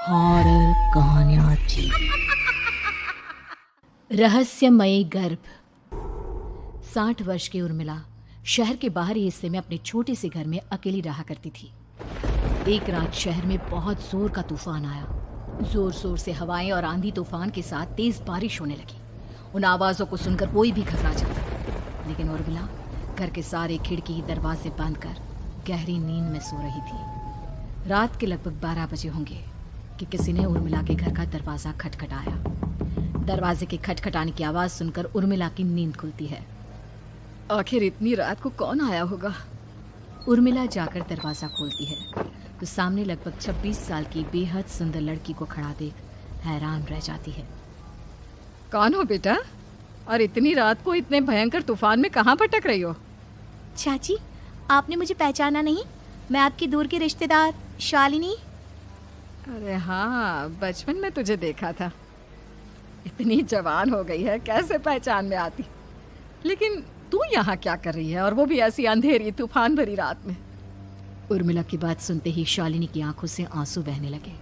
Horror कहानियां थी। रहस्यमयी गर्भ। 60 वर्ष की उर्मिला शहर के बाहरी हिस्से में अपने छोटे से घर में अकेली रहा करती थी। एक रात शहर में बहुत जोर का तूफान आया। जोर जोर से हवाएं और आंधी तूफान के साथ तेज बारिश होने लगी। उन आवाजों को सुनकर कोई भी घबरा जाता, लेकिन उर्मिला घर के सारे खिड़की दरवाजे बंद कर गहरी नींद में सो रही थी। रात के लगभग 12 बजे होंगे कि किसी ने उर्मिला के घर का दरवाजा खटखटाया। दरवाजे के खटखटाने की आवाज सुनकर उर्मिला की नींद खुलती है। आखिर इतनी रात को कौन आया होगा? उर्मिला जाकर दरवाजा खोलती है तो सामने लगभग 26 साल की बेहद सुंदर लड़की को खड़ा देख हैरान रह जाती है। कौन हो बेटा, और इतनी रात को इतने भयंकर तूफान में कहाँ भटक रही हो? चाची, आपने मुझे पहचाना नहीं? मैं आपकी दूर की रिश्तेदार शालिनी। अरे हाँ, बचपन में तुझे देखा था। इतनी जवान हो गई है, कैसे पहचान में आती। लेकिन तू यहाँ क्या कर रही है, और वो भी ऐसी अंधेरी तूफान भरी रात में? उर्मिला की बात सुनते ही शालिनी की आंखों से आंसू बहने लगे।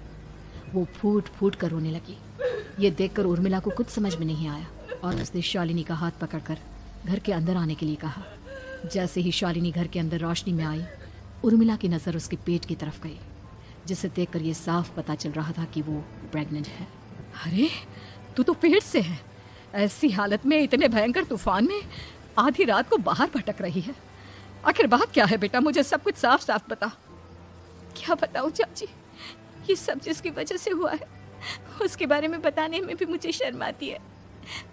वो फूट फूट कर रोने लगी। ये देखकर उर्मिला को कुछ समझ में नहीं आया और उसने शालिनी का हाथ पकड़कर घर के अंदर आने के लिए कहा। जैसे ही शालिनी घर के अंदर रोशनी में आई, उर्मिला की नजर उसके पेट की तरफ गई, जिसे देखकर ये साफ पता चल रहा था कि वो प्रेग्नेंट है। अरे, तू तो पेट से है। ऐसी हालत में इतने भयंकर तूफान में आधी रात को बाहर भटक रही है। आखिर बात क्या है बेटा, मुझे सब कुछ साफ साफ बता। क्या बताऊं चाची, ये सब जिसकी वजह से हुआ है उसके बारे में बताने में भी मुझे शर्म आती है।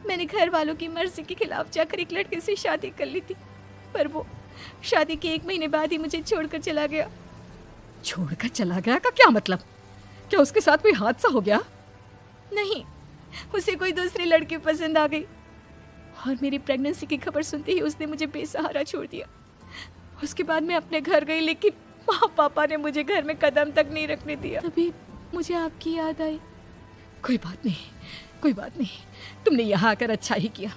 मैंने घर वालों की मर्जी के खिलाफ जाकर एक लड़के से शादी कर ली थी, पर वो शादी के 1 महीने बाद ही मुझे छोड़कर चला गया। छोड़कर चला गया का क्या मतलब? क्या उसके साथ कोई हादसा हो गया? नहीं, उसे कोई दूसरी लड़की पसंद आ गई और मेरी प्रेगनेंसी की खबर सुनते ही उसने मुझे बेसहारा छोड़ दिया। उसके बाद मैं अपने घर गई, लेकिन माँ पापा ने मुझे घर में कदम तक नहीं रखने दिया। तभी मुझे आपकी याद आई। कोई बात नहीं, कोई बात नहीं। तुमने यहाँ आकर अच्छा ही किया।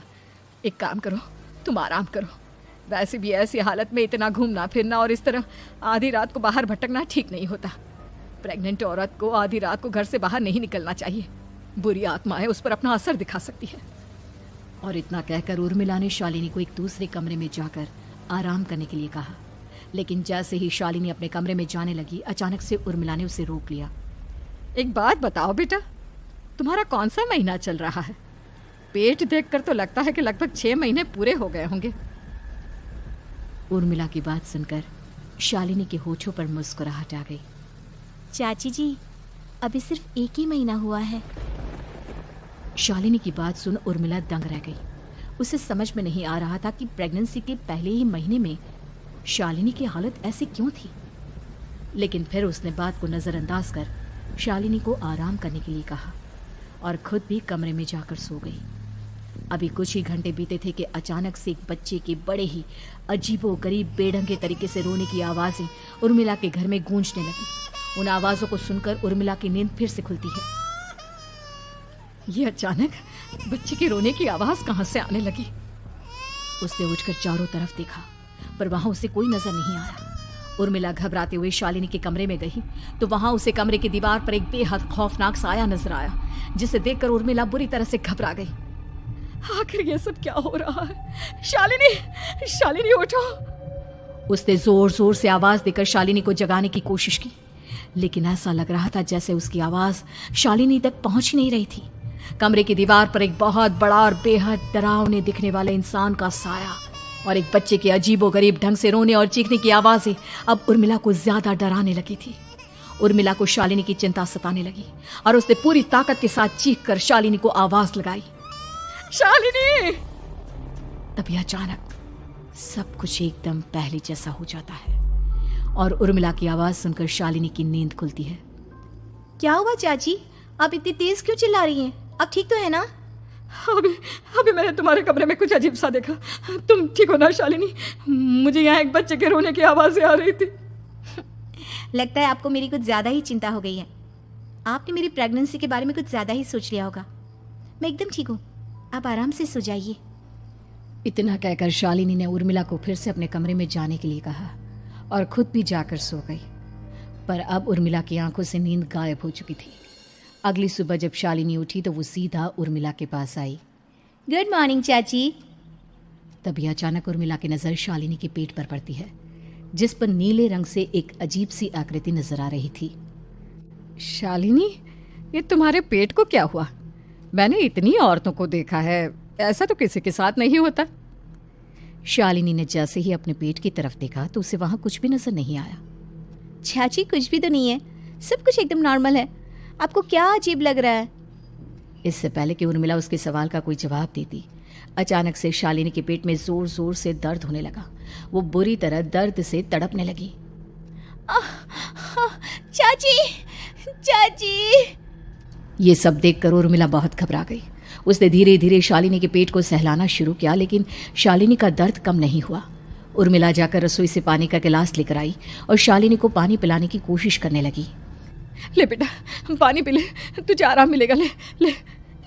एक काम करो, तुम आराम करो। वैसे भी ऐसी हालत में इतना घूमना फिरना और इस तरह आधी रात को बाहर भटकना ठीक नहीं होता। प्रेग्नेंट औरत को आधी रात को घर से बाहर नहीं निकलना चाहिए। बुरी आत्माएं उस पर अपना असर दिखा सकती है। और इतना कहकर उर्मिला ने शालिनी को एक दूसरे कमरे में जाकर आराम करने के लिए कहा। लेकिन जैसे ही शालिनी अपने कमरे में जाने लगी, अचानक से उर्मिला ने उसे रोक लिया। एक बात बताओ बेटा, तुम्हारा कौन सा महीना चल रहा है? पेट देखकर तो लगता है कि लगभग 6 महीने पूरे हो गए होंगे। उर्मिला की बात सुनकर शालिनी के होठों पर मुस्कुराहट आ गई। चाची जी, अभी सिर्फ 1 ही महीना हुआ है। शालिनी की बात सुन उर्मिला दंग रह गई। उसे समझ में नहीं आ रहा था कि प्रेगनेंसी के पहले ही महीने में शालिनी की हालत ऐसी क्यों थी। लेकिन फिर उसने बात को नजरअंदाज कर शालिनी को आराम करने के लिए कहा और खुद भी कमरे में जाकर सो गई। अभी कुछ ही घंटे बीते थे कि अचानक से एक बच्चे के बड़े ही अजीबोगरीब बेढंगे तरीके से रोने की आवाजें उर्मिला के घर में गूंजने लगी। उन आवाजों को सुनकर उर्मिला की नींद फिर से खुलती है। ये अचानक बच्चे के रोने की आवाज कहां से आने लगी? उसने उठकर चारों तरफ देखा, पर वहां उसे कोई नजर नहीं आया। उर्मिला घबराते हुए शालिनी के कमरे में गई तो वहां उसे कमरे की दीवार पर एक बेहद खौफनाक साया नजर आया, जिसे देखकर उर्मिला बुरी तरह से घबरा गई। आखिर ये सब क्या हो रहा है? शालिनी, शालिनी उठो! उसने जोर जोर से आवाज देकर शालिनी को जगाने की कोशिश की, लेकिन ऐसा लग रहा था जैसे उसकी आवाज शालिनी तक पहुंच ही नहीं रही थी। कमरे की दीवार पर एक बहुत बड़ा और बेहद डरावने दिखने वाले इंसान का साया और एक बच्चे के अजीबोगरीब ढंग से रोने और चीखने की आवाजें अब उर्मिला को ज्यादा डराने लगी थी। उर्मिला को शालिनी की चिंता सताने लगी और उसने पूरी ताकत के साथ चीख कर शालिनी को आवाज लगाई, शालिनी! तभी अचानक सब कुछ एकदम पहले जैसा हो जाता है और उर्मिला की आवाज सुनकर शालिनी की नींद खुलती है। क्या हुआ चाची, आप इतनी तेज क्यों चिल्ला रही हैं? आप ठीक तो है ना? अभी मैंने तुम्हारे कमरे में कुछ अजीब सा देखा। तुम ठीक हो ना शालिनी? मुझे यहाँ एक बच्चे के रोने की आवाजें आ रही थी। लगता है आपको मेरी कुछ ज्यादा ही चिंता हो गई है। आपने मेरी प्रेगनेंसी के बारे में कुछ ज्यादा ही सोच लिया होगा। मैं एकदम ठीक हूँ, आप आराम से सो जाइए। इतना कहकर शालिनी ने उर्मिला को फिर से अपने कमरे में जाने के लिए कहा और खुद भी जाकर सो गई। पर अब उर्मिला की आंखों से नींद गायब हो चुकी थी। अगली सुबह जब शालिनी उठी तो वो सीधा उर्मिला के पास आई। गुड मॉर्निंग चाची। तभी अचानक उर्मिला की नज़र शालिनी के पेट पर पड़ती है, जिस पर नीले रंग से एक अजीब सी आकृति नजर आ रही थी। शालिनी, ये तुम्हारे पेट को क्या हुआ? मैंने इतनी औरतों को देखा है, ऐसा तो किसी के साथ नहीं होता। शालिनी ने जैसे ही अपने पेट की तरफ देखा तो उसे वहां कुछ भी नजर नहीं आया। चाची कुछ भी तो नहीं है, सब कुछ एकदम नॉर्मल है। आपको क्या अजीब लग रहा है? इससे पहले कि उर्मिला उसके सवाल का कोई जवाब देती, अचानक से शालिनी के पेट में जोर जोर से दर्द होने लगा। वो बुरी तरह दर्द से तड़पने लगी। चाची, चाची। ये सब देखकर उर्मिला बहुत घबरा गई। उसने धीरे धीरे शालिनी के पेट को सहलाना शुरू किया, लेकिन शालिनी का दर्द कम नहीं हुआ। उर्मिला जाकर रसोई से पानी का गिलास लेकर आई और शालिनी को पानी पिलाने की कोशिश करने लगी। ले बेटा, पानी पी ले, तुझे आराम मिलेगा। ले ले।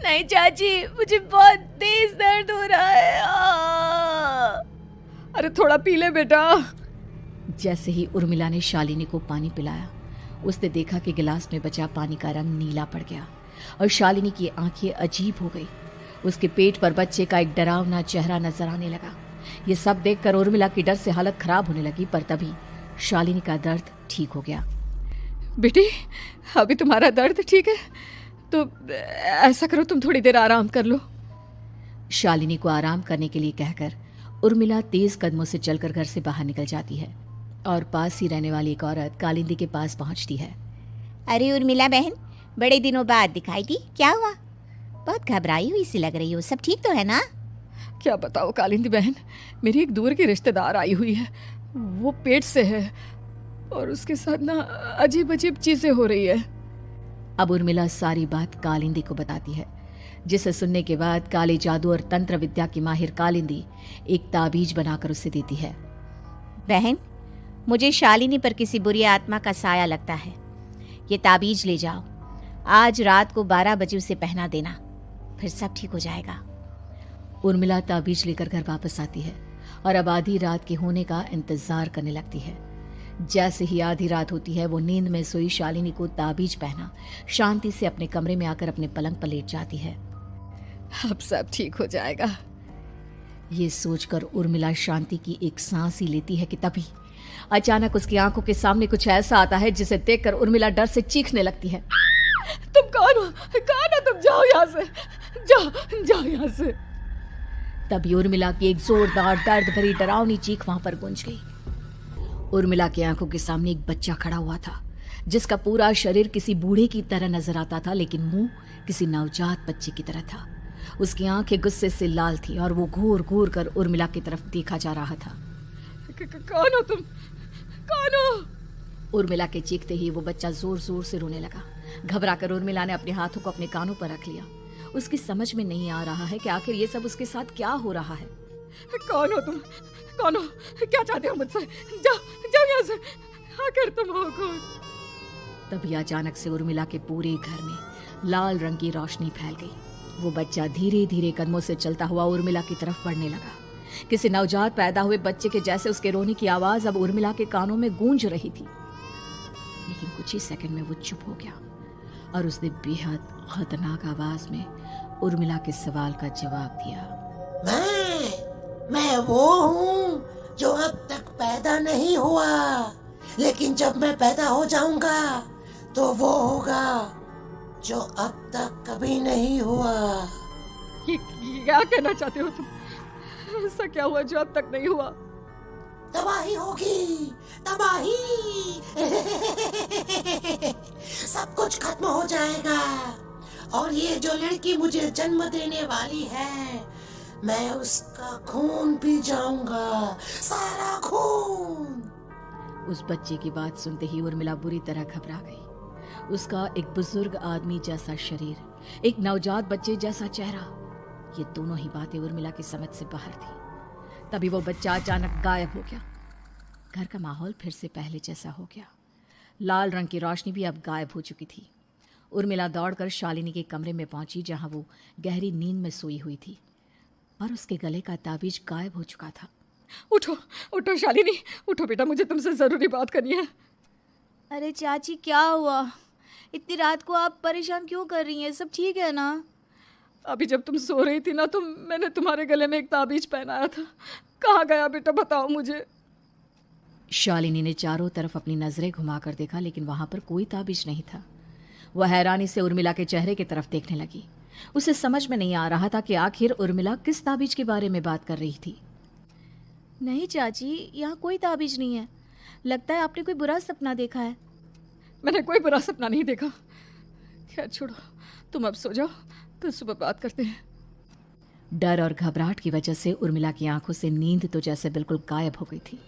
नहीं चाची, मुझे बहुत तेज दर्द हो रहा है। अरे थोड़ा पी ले बेटा। जैसे ही उर्मिला ने शालिनी को पानी पिलाया, उसने देखा कि गिलास में बचा पानी का रंग नीला पड़ गया और शालिनी की आंखें अजीब हो गई। उसके पेट पर बच्चे का एक डरावना चेहरा नजर आने लगा। ये सब देखकर उर्मिला की डर से हालत खराब होने लगी, पर तभी शालिनी का दर्द ठीक हो गया। बेटी, अभी तुम्हारा दर्द ठीक है तो ऐसा करो, तुम थोड़ी देर आराम कर लो। शालिनी को आराम करने के लिए कहकर उर्मिला तेज कदमों से चलकर घर से बाहर निकल जाती है और पास ही रहने वाली एक औरत कालिंदी के पास पहुंचती है। अरे उर्मिला बहन, बड़े दिनों बाद दिखाई दी, क्या हुआ? बहुत घबराई हुई सी लग रही हो, सब ठीक तो है ना? क्या बताओ कालिंदी बहन, मेरी एक दूर की रिश्तेदार आई हुई है। वो पेट से है और उसके साथ ना अजीब अजीब चीजें हो रही है। अब उर्मिला सारी बात कालिंदी को बताती है, जिसे सुनने के बाद काले जादू और तंत्र विद्या की माहिर कालिंदी एक ताबीज बनाकर उसे देती है। बहन, मुझे शालिनी पर किसी बुरी आत्मा का साया लगता है। ये ताबीज ले जाओ, आज रात को 12 बजे उसे पहना देना, फिर सब ठीक हो जाएगा। उर्मिला ताबीज लेकर घर वापस आती है और अब आधी रात के होने का इंतजार करने लगती है। जैसे ही आधी रात होती है, वो नींद में सोई शालिनी को ताबीज पहना शांति से अपने कमरे में आकर अपने पलंग पर लेट जाती है। अब सब ठीक हो जाएगा। ये सोचकर उर्मिला शांति की एक सांस ही लेती है कि तभी अचानक उसकी आंखों के सामने कुछ ऐसा आता है जिसे देखकर उर्मिला डर से चीखने लगती है। तुम कौन हो? कौन हो तुम? जाओ यहाँ से, जाओ जाओ यहाँ से। तभी उर्मिला की एक जोरदार दर्द भरी डरावनी चीख वहां पर गूंज गई। उर्मिला की आंखों के सामने एक बच्चा खड़ा हुआ था, जिसका पूरा शरीर किसी बूढ़े की तरह नजर आता था, लेकिन मुंह किसी नवजात बच्चे की तरह था। उसकी आंखें गुस्से से लाल थी और वो घूर घूर कर उर्मिला की तरफ देखा जा रहा था। कौन हो तुम? कौन हो? उर्मिला के चीखते ही वो बच्चा जोर जोर से रोने लगा। घबराकर उर्मिला ने अपने हाथों को अपने कानों पर रख लिया। उसकी समझ में नहीं आ रहा है कि आखिर ये सब उसके साथ क्या हो रहा है। कौन हो तुम? कौन हो? क्या चाहते हो मुझसे? जाओ जाओ यहाँ से। आखिर तुम हो कौन? तभी अचानक से उर्मिला के पूरे घर में लाल रंग की रोशनी फैल गई। वो बच्चा धीरे धीरे कदमों से चलता हुआ उर्मिला की तरफ बढ़ने लगा। किसी नवजात पैदा हुए बच्चे के जैसे उसके रोने की आवाज अब उर्मिला के कानों में गूंज रही थी। लेकिन कुछ ही सेकंड में वो चुप हो गया और उसने बेहद खतरनाक आवाज में उर्मिला के सवाल का जवाब दिया। मैं वो हूँ जो अब तक पैदा नहीं हुआ, लेकिन जब मैं पैदा हो जाऊंगा तो वो होगा जो अब तक कभी नहीं हुआ। ये क्या कहना चाहते हो तुम? ऐसा क्या हुआ जो अब तक नहीं हुआ? तबाही होगी, तबाही। सब कुछ खत्म हो जाएगा और ये जो लड़की मुझे जन्म देने वाली है, मैं उसका खून पी जाऊंगा, सारा खून। उस बच्चे की बात सुनते ही उर्मिला बुरी तरह घबरा गई। उसका एक बुजुर्ग आदमी जैसा शरीर, एक नवजात बच्चे जैसा चेहरा, ये दोनों ही बातें उर्मिला की समझ से बाहर थी। तभी वो बच्चा अचानक गायब हो गया। घर का माहौल फिर से पहले जैसा हो गया। लाल रंग की रोशनी भी अब गायब हो चुकी थी। उर्मिला दौड़कर शालिनी के कमरे में पहुंची, जहां वो गहरी नींद में सोई हुई थी, पर उसके गले का ताबीज गायब हो चुका था। उठो उठो शालिनी, उठो बेटा, मुझे तुमसे जरूरी बात करनी है। अरे चाची, क्या हुआ? इतनी रात को आप परेशान क्यों कर रही हैं? सब ठीक है ना? अभी जब तुम सो रही थी ना तो मैंने तुम्हारे गले में एक ताबीज पहनाया था। कहाँ गया बेटा, बताओ मुझे। शालिनी ने चारों तरफ अपनी नजरें घुमाकर देखा, लेकिन वहां पर कोई ताबीज नहीं था। वह हैरानी से उर्मिला के चेहरे की तरफ देखने लगी। उसे समझ में नहीं आ रहा था कि आखिर उर्मिला किस ताबीज के बारे में बात कर रही थी। नहीं चाची, यहाँ कोई ताबीज नहीं है। लगता है आपने कोई बुरा सपना देखा है। मैंने कोई बुरा सपना नहीं देखा। खैर छोड़ो, तुम अब सो जाओ, कल सुबह बात करते हैं। डर और घबराहट की वजह से उर्मिला की आंखों से नींद तो जैसे बिल्कुल गायब हो गई थी।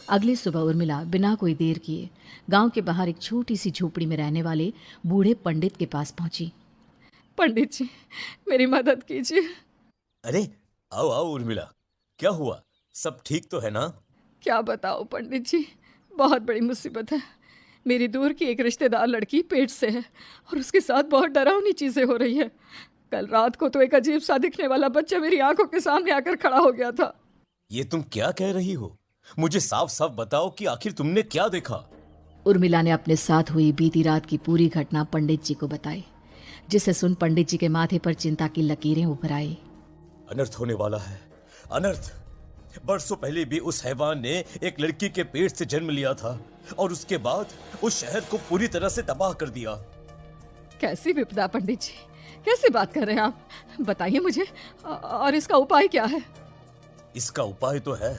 अगली सुबह उर्मिला बिना कोई देर किए गांव के बाहर एक छोटी सी झोपड़ी में रहने वाले बूढ़े पंडित के पास पहुंची। पंडित जी, मेरी मदद कीजिए। अरे आओ आओ उर्मिला, क्या हुआ? सब ठीक तो है ना? क्या बताओ पंडित जी, बहुत बड़ी मुसीबत है। मेरी दूर की एक रिश्तेदार लड़की पेट से है और उसके साथ बहुत डरावनी चीज़ें हो रही है। कल रात को तो एक अजीब सा दिखने वाला बच्चा मेरी आंखों के सामने आकर खड़ा हो गया था। ये तुम क्या कह रही हो? मुझे साफ साफ बताओ कि आखिर तुमने क्या देखा? उर्मिला ने अपने साथ हुई बीती रात की पूरी घटना पंडित जी को बताई, जिसे सुन पंडित जी के माथे पर चिंता की लकीरें उभर आई। अनर्थ होने वाला है, अनर्थ। बरसों पहले भी उस हैवान ने एक लड़की के पेट से जन्म लिया था और उसके बाद उस शहर को पूरी तरह से तबाह कर दिया। कैसी विपदा पंडित जी, कैसे बात कर रहे हैं आप? बताइए मुझे, और इसका उपाय क्या है? इसका उपाय तो है,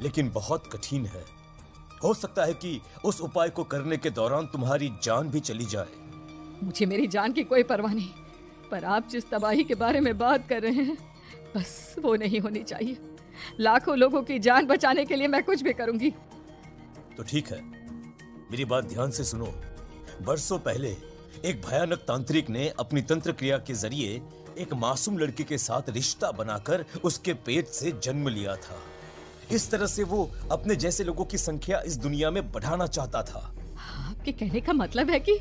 लेकिन बहुत कठिन है। हो सकता है कि उस उपाय को करने के दौरान तुम्हारी जान भी चली जाए। मुझे मेरी जान की कोई परवाह नहीं, पर आप जिस तबाही के बारे में बात कर रहे हैं, बस वो नहीं होनी चाहिए। लाखों लोगों की जान बचाने के लिए मैं कुछ भी करूंगी। तो ठीक है, मेरी बात ध्यान से सुनो। बरसों पहले एक भयानक तांत्रिक ने अपनी तंत्र क्रिया के जरिए एक मासूम लड़की के साथ रिश्ता बनाकर उसके पेट से जन्म लिया था। इस तरह से वो अपने जैसे लोगों की संख्या इस दुनिया में बढ़ाना चाहता था। आपके कहने का मतलब है कि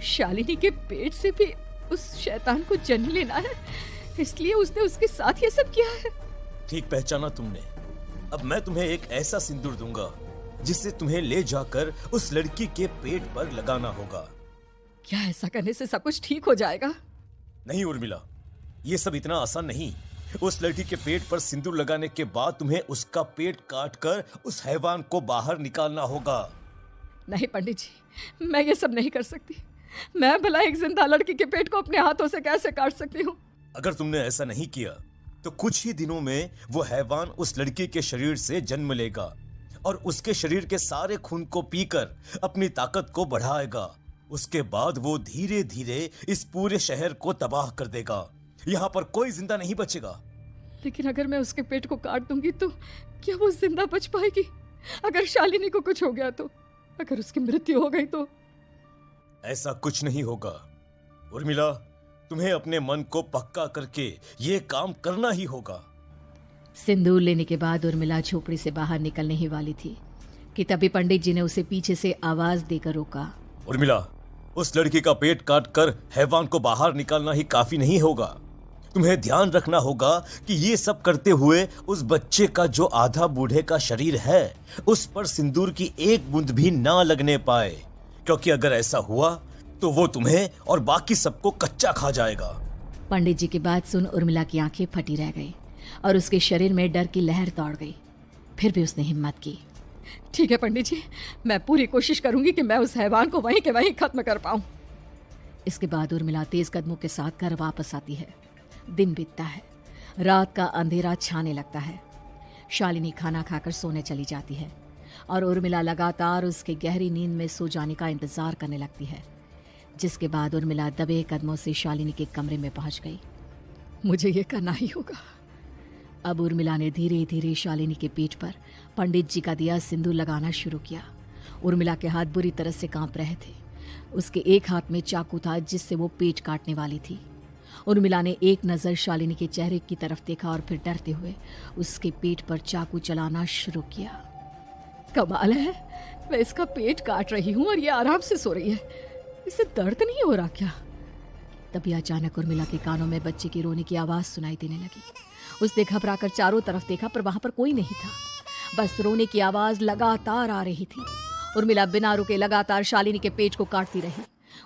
शालिनी के पेट से भी उस शैतान को जन्म लेना है, इसलिए उसने उसके साथ ये सब किया है। ठीक पहचाना तुमने। अब मैं तुम्हें एक ऐसा सिंदूर दूंगा जिसे तुम्हें ले जाकर उस लड़की के पेट पर लगाना होगा। क्या ऐसा करने से सब कुछ ठीक हो जाएगा? नहीं उर्मिला, ये सब इतना आसान नहीं। उस लड़की के पेट पर सिंदूर लगाने के बाद तुम्हें उसका पेट काटकर उस हैवान को बाहर निकालना होगा। नहीं पंडित जी, मैं ये सब नहीं कर सकती। मैं भला एक जिंदा लड़की के पेट को अपने हाथों से कैसे काट सकती हूँ? अगर तुमने ऐसा नहीं किया तो कुछ ही दिनों में वो हैवान उस लड़की के शरीर से जन्म लेगा और उसके शरीर के सारे खून को पीकर अपनी ताकत को बढ़ाएगा। उसके बाद वो धीरे धीरे इस पूरे शहर को तबाह कर देगा। यहाँ पर कोई जिंदा नहीं बचेगा। लेकिन अगर मैं उसके पेट को काट दूंगी तो क्या वो जिंदा बच पाएगी? अगर शालिनी को कुछ हो गया तो, अगर उसकी मृत्यु हो गई तो? ऐसा कुछ नहीं होगा उर्मिला, तुम्हें अपने मन को पक्का करके ये काम करना ही होगा। सिंदूर लेने के बाद उर्मिला झोपड़ी से बाहर निकलने ही वाली थी कि तभी पंडित जी ने उसे पीछे से आवाज देकर रोका। उर्मिला, उस लड़की का पेट काटकर हैवान को बाहर निकालना ही काफी नहीं होगा। तुम्हें ध्यान रखना होगा कि ये सब करते हुए उस बच्चे का जो आधा बूढ़े का शरीर है उस पर सिंदूर की एक बूंद भी ना लगने पाए, क्योंकि अगर ऐसा हुआ तो वो तुम्हें और बाकी सबको कच्चा खा जाएगा। पंडित जी की बात सुन उर्मिला की आंखें फटी रह गई और उसके शरीर में डर की लहर दौड़ गई। फिर भी उसने हिम्मत की। ठीक है पंडित जी, मैं पूरी कोशिश करूंगी कि मैं उस हैवान को वहीं के वहीं खत्म कर पाऊं। इसके बाद उर्मिला तेज कदमों के साथ घर वापस आती है। दिन बीतता है, रात का अंधेरा छाने लगता है। शालिनी खाना खाकर सोने चली जाती है और उर्मिला लगातार उसके गहरी नींद में सो जाने का इंतजार करने लगती है, जिसके बाद उर्मिला दबे कदमों से शालिनी के कमरे में पहुंच गई। मुझे ये करना ही होगा। अब उर्मिला ने धीरे धीरे शालिनी के पेट पर पंडित जी का दिया सिंदूर लगाना शुरू किया। उर्मिला के हाथ बुरी तरह से कांप रहे थे। उसके एक हाथ में चाकू था जिससे वो पेट काटने वाली थी। उर्मिला ने एक नज़र शालिनी के चेहरे की तरफ देखा और फिर डरते हुए उसके पेट पर चाकू चलाना शुरू किया। कमाल है, मैं इसका पेट काट रही हूँ और ये आराम से सो रही है। इसे दर्द नहीं हो रहा क्या? तभी अचानक उर्मिला के कानों में बच्चे की रोने की आवाज़ सुनाई देने लगी। उसने घबराकर चारों तरफ देखा पर वहां पर कोई नहीं था, बस रोने की आवाज़ लगातार आ रही थी। उर्मिला बिना रुके लगातार शालिनी के पेट को काटती रही।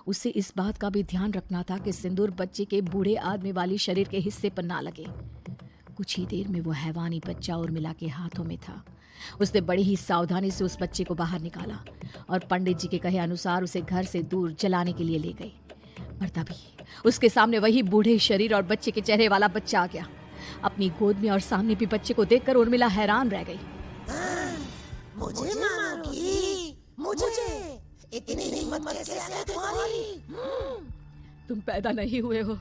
उसे इस बात का भी ध्यान रखना था कि सिंदूर बच्चे के बूढ़े आदमी वाली शरीर के हिस्से पर ना लगे। कुछ ही देर में वो हैवानी बच्चा उर्मिला के हाथों में था। उसने बड़ी ही सावधानी से उस बच्चे को बाहर निकाला और पंडित जी के कहे अनुसार उसे घर से दूर जलाने के लिए ले गई। और तभी उसके सामने वही बूढ़े शरीर और बच्चे के चेहरे वाला बच्चा आ गया। अपनी गोद में और सामने भी बच्चे को देखकर उर्मिला हैरान रह गई। मुझे मारोगी? मुझे इतनी हिम्मत कैसे आ गई तुम्हारी? तुम पैदा नहीं हुए हो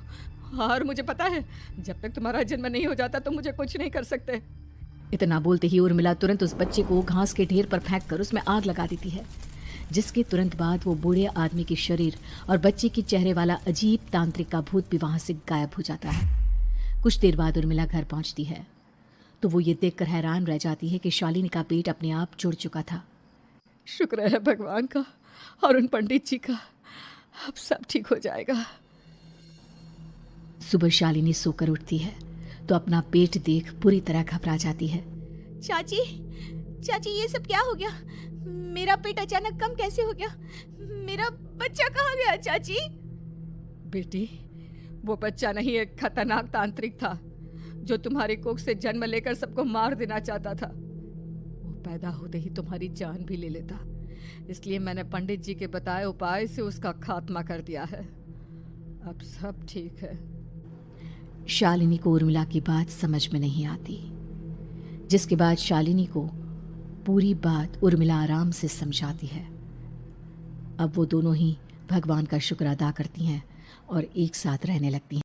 और मुझे पता है जब तक तुम्हारा जन्म नहीं हो जाता तुम मुझे कुछ नहीं कर सकते। इतना बोलते ही उर्मिला तुरंत उस बच्चे को घास के ढेर पर फेंककर उसमें आग लगा देती है, जिसके तुरंत बाद वो बूढ़े आदमी के शरीर और बच्चे के चेहरे वाला अजीब तांत्रिक का भूत भी वहां से गायब हो जाता है। कुछ देर बाद उर्मिला घर पहुंचती है तो वो ये देखकर हैरान रह जाती है कि शालिनी का पेट अपने आप जुड़ चुका था। शुक्र है भगवान का और उन पंडित जी का, अब सब ठीक हो जाएगा। सुबह शालिनी सोकर उठती है तो अपना पेट देख पूरी तरह घबरा जाती है। चाची, चाची ये सब क्या हो गया? मेरा पेट अचानक कम कैसे हो गया? मेरा बच्चा कहाँ गया चाची? बेटी, वो बच्चा नहीं एक खतरनाक तांत्रिक था जो तुम्हारी कोख से जन्म लेकर सबको मार देना चाहता था। वो पैदा होते ही तुम्हारी जान भी ले लेता, इसलिए मैंने पंडित जी के बताए उपाय से उसका खात्मा कर दिया है। अब सब ठीक है। शालिनी को उर्मिला की बात समझ में नहीं आती, जिसके बाद शालिनी को पूरी बात उर्मिला आराम से समझाती है। अब वो दोनों ही भगवान का शुक्र अदा करती हैं और एक साथ रहने लगती हैं।